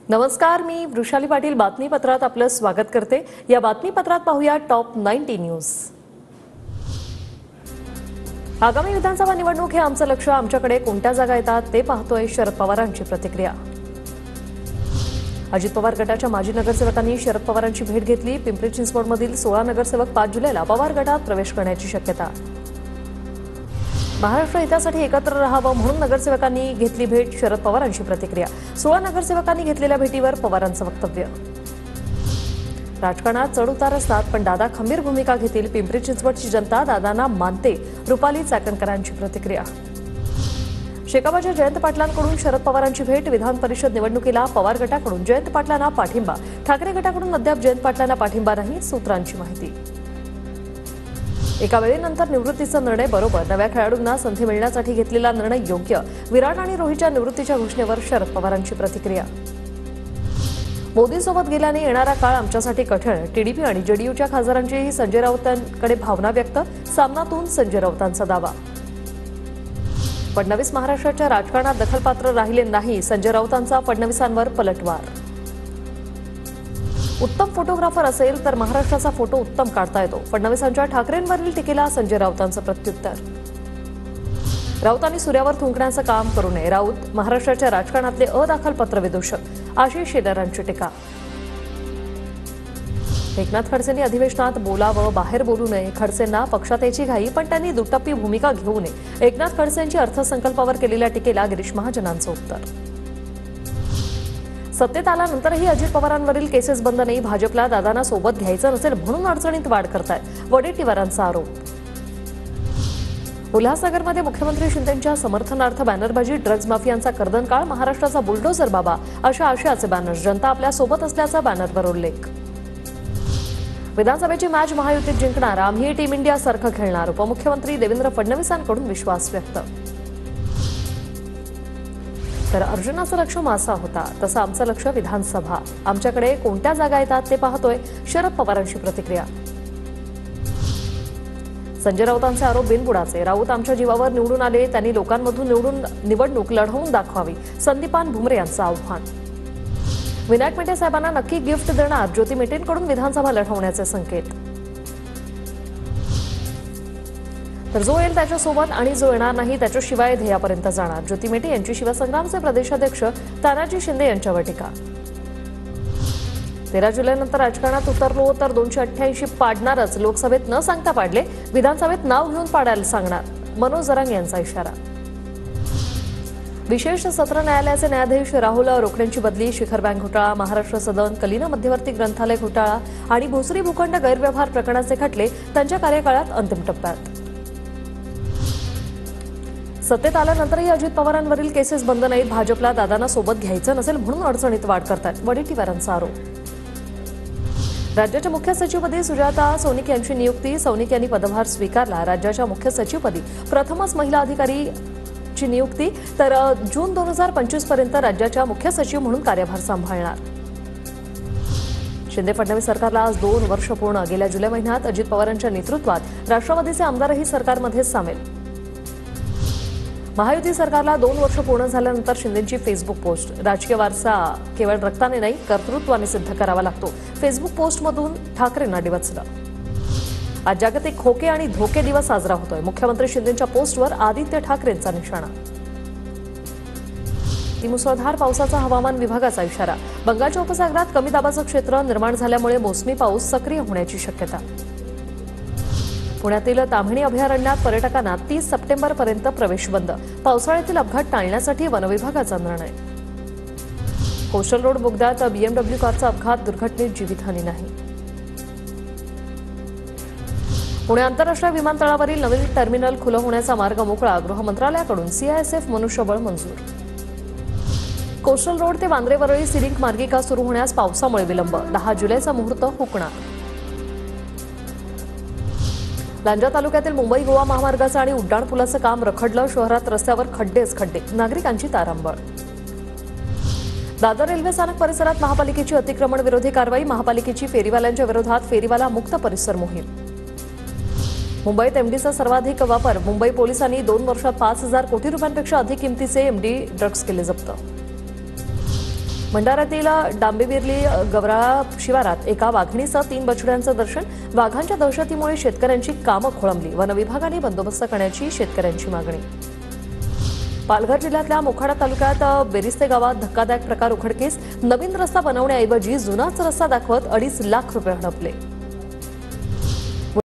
नमस्कार, मी वृषाली पाटील बातमीपत्रात आपलं स्वागत करते। या बातमीपत्रात पाहूया टॉप 90 न्यूज। आगामी विधानसभा निवडणूक हे आमचं लक्ष, आमच्याकडे कोणत्या जागा येतात ते पाहतोय, शरद पवारांची प्रतिक्रिया। अजित पवार गटाच्या माजी नगरसेवकांनी शरद पवारांची भेट घेतली। पिंपरी चिंचवडमधील 16 नगरसेवक 5 जुलैला पवार गटात प्रवेश करण्याची शक्यता। महाराष्ट्र हितासाठी एकत्र राहावं म्हणून नगरसेवकांनी घेतली भेट, शरद पवारांची प्रतिक्रिया। 16 नगरसेवकांनी घेतलेल्या भेटीवर पवारांचं वक्तव्य। राजकारणात चढउतार असतात, पण दादा खंबीर भूमिका घेतील। पिंपरी चिंचवडची जनता दादांना मानते, रुपाली चाकणकरांची प्रतिक्रिया। शेकापच्या जयंत पाटलांकडून शरद पवारांची भेट। विधान परिषद निवडणुकीला पवार गटाकडून जयंत पाटलांना पाठिंबा, ठाकरे गटाकडून अद्याप जयंत पाटलांना पाठिंबा नाही, सूत्रांची माहिती। एका वेळेनंतर निवृत्तीचा निर्णय बरोबर, नव्या खेळाडूंना संधी मिळण्यासाठी घेतलेला निर्णय योग्य। विराट आणि रोहितच्या निवृत्तीच्या घोषणेवर शरद पवारांची प्रतिक्रिया। मोदींसोबत गेल्याने येणारा काळ आमच्यासाठी कठीण, टीडीपी आणि जेडीयूच्या खासदारांचीही संजय राऊतांकडे भावना व्यक्त, सामनातून संजय राऊतांचा दावा। फडणवीस महाराष्ट्राच्या राजकारणात दखलपात्र राहिले नाही, संजय राऊतांचा फडणवीसांवर पलटवार। उत्तम फोटोग्राफर असेल तर महाराष्ट्राचा फोटो उत्तम काढता येतो, फडणवीसांच्या ठाकरेंवरील टीकेला संजय राऊतांचं प्रत्युत्तर। राऊतांनी सूर्यावर थुंकण्याचं काम करू नये, राऊत महाराष्ट्राच्या राजकारणातले अदाखल पत्रविदूषक, आशिष शेलारांची टीका। एकनाथ खडसेंनी अधिवेशनात बोलावं, बाहेर बोलू नये, खडसेंना पक्षात यायची घाई, पण त्यांनी दुटप्पी भूमिका घेऊ नये। एकनाथ खडसेंची अर्थसंकल्पावर केलेल्या टीकेला गिरीश महाजनांचं उत्तर। सत्तेत आल्यानंतरही अजित पवारांवरील केसेस बंद नाही, भाजपला दादांना सोबत घ्यायचं नसेल म्हणून अडचणीत वाढ करतायत, वडेट्टीवारांचा आरोप। उल्हासनगरमध्ये मुख्यमंत्री शिंदेंच्या समर्थनार्थ बॅनरबाजी, ड्रग्ज माफियांचा कर्दनकाळ, महाराष्ट्राचा बुलडोझर बाबा अशा आशयाचे बॅनर, जनता आपल्या सोबत असल्याचा बॅनरवर उल्लेख। विधानसभेची मॅच महायुतीत जिंकणार, आम्ही टीम इंडिया सारखं खेळणार, उपमुख्यमंत्री देवेंद्र फडणवीसांकडून विश्वास व्यक्त। तर अर्जुनाचं लक्ष मासा होता, तसं आमचं लक्ष विधानसभा, आमच्याकडे कोणत्या जागा येतात ते पाहतोय, शरद पवारांची प्रतिक्रिया। संजय राऊतांचे आरोप बिनबुडाचे, राऊत आमच्या जीवावर निवडून आले, त्यांनी लोकांमधून निवडणूक लढवून दाखवावी, संदीपान भुमरे यांचं आव्हान। विनायक मेटे साहेबांना नक्की गिफ्ट देणार, ज्योती मेटेंकडून विधानसभा लढवण्याचे संकेत। तर जो येईल त्याच्यासोबत आणि जो येणार नाही त्याच्याशिवाय ध्येयापर्यंत जाणार, ज्योती मेटे यांची शिवसंग्रामचे प्रदेशाध्यक्ष तानाजी शिंदे यांच्यावर टीका। 13 जुलैनंतर राजकारणात उतरलो तर 288 पाडणारच, लोकसभेत न सांगता पाडले, विधानसभेत नाव घेऊन पाडायला सांगणार, मनोज जरांगे यांचा इशारा। विशेष सत्र न्यायालयाचे न्यायाधीश राहुल रोकडेंची बदली, शिखर बँक घोटाळा, महाराष्ट्र सदन, कलिना मध्यवर्ती ग्रंथालय घोटाळा आणि भोसरी भूखंड गैरव्यवहार प्रकरणाचे खटले त्यांच्या कार्यकाळात अंतिम टप्प्यात। सत्तेत आल्यानंतरही अजित पवारांवरील केसेस बंद नाहीत, भाजपला दादांना सोबत घ्यायचं नसेल म्हणून अडचणीत वाढ करतात, वडेट्टीवारांचा आरोप। राज्याच्या मुख्य सचिवपदी सुजाता सौनिक यांची नियुक्ती, सौनिक यांनी पदभार स्वीकारला। राज्याच्या मुख्य सचिवपदी प्रथमच महिला अधिकारीची नियुक्ती, तर जून 2025 पर्यंत राज्याच्या मुख्य सचिव म्हणून कार्यभार सांभाळणार। शिंदे फडणवीस सरकारला आज 2 वर्ष पूर्ण, गेल्या जुलै महिन्यात अजित पवारांच्या नेतृत्वात राष्ट्रवादीचे आमदारही सरकारमध्ये सामील। महायुती सरकारला 2 वर्ष पूर्ण झाल्यानंतर शिंदेंची फेसबुक पोस्ट, राजकीय वारसा केवळ रक्ताने नाही कर्तृत्वाने सिद्ध करावा लागतो, फेसबुक पोस्टमधून ठाकरेंना डिवचलं। आज जागतिक खोके आणि धोके दिवस साजरा होतोय, मुख्यमंत्री शिंदेंच्या पोस्टवर आदित्य ठाकरेंचा निशाणा। मुसळधार पावसाचा हवामान विभागाचा इशारा, बंगालच्या उपसागरात कमी दाबाचं क्षेत्र निर्माण झाल्यामुळे मोसमी पाऊस सक्रिय होण्याची शक्यता। पुण्यातील ताम्हिणी अभयारण्यात पर्यटकांना 30 सप्टेंबरपर्यंत प्रवेश बंद, पावसाळ्यातील अपघात टाळण्यासाठी वनविभागाचा निर्णय। कोस्टल रोड बोगद्यात BMW कारचा अपघात, दुर्घटनेत जीवितहानी नाही। पुणे आंतरराष्ट्रीय विमानतळावरील नवीन टर्मिनल खुलं होण्याचा मार्ग मोकळा, गृह मंत्रालयाकडून CISF मनुष्यबळ मंजूर। कोस्टल रोड ते वांद्रे वरळी सिलिंक मार्गिका सुरू होण्यास पावसामुळे विलंब, 10 जुलैचा मुहूर्त हुकणार। लांजा तालुक्यातील मुंबई गोवा महामार्गाचं आणि उड्डाणपुलाचं काम रखडलं, शहरात रस्त्यावर खड्डेच खड्डे, नागरिकांची तारांबळ। दादर रेल्वे स्थानक परिसरात महापालिकेची अतिक्रमण विरोधी कारवाई, महापालिकेची फेरीवाल्यांच्या विरोधात फेरीवाला मुक्त परिसर मोहीम। मुंबईत एमडीचा सर्वाधिक वापर, मुंबई पोलिसांनी 2 वर्षात 5,000 कोटी रुपयांपेक्षा अधिक किमतीचे एमडी ड्रग्ज केले जप्त। भंडाऱ्यातील डांबेविर्ली गवराळा शिवारात एका वाघिणीसह 3 बछड्यांचं दर्शन. वाघांच्या दहशतीमुळे शेतकऱ्यांची कामं खोळंबली. वनविभागाने बंदोबस्त करण्याची शेतकऱ्यांची मागणी. पालघर जिल्ह्यातल्या मोखाडा तालुक्यात बेरिस्ते गावात धक्कादायक प्रकार उघडकीस. नवीन रस्ता बनवण्याऐवजी जुनाच रस्ता दाखवत 2.5 लाख रुपये हडपले.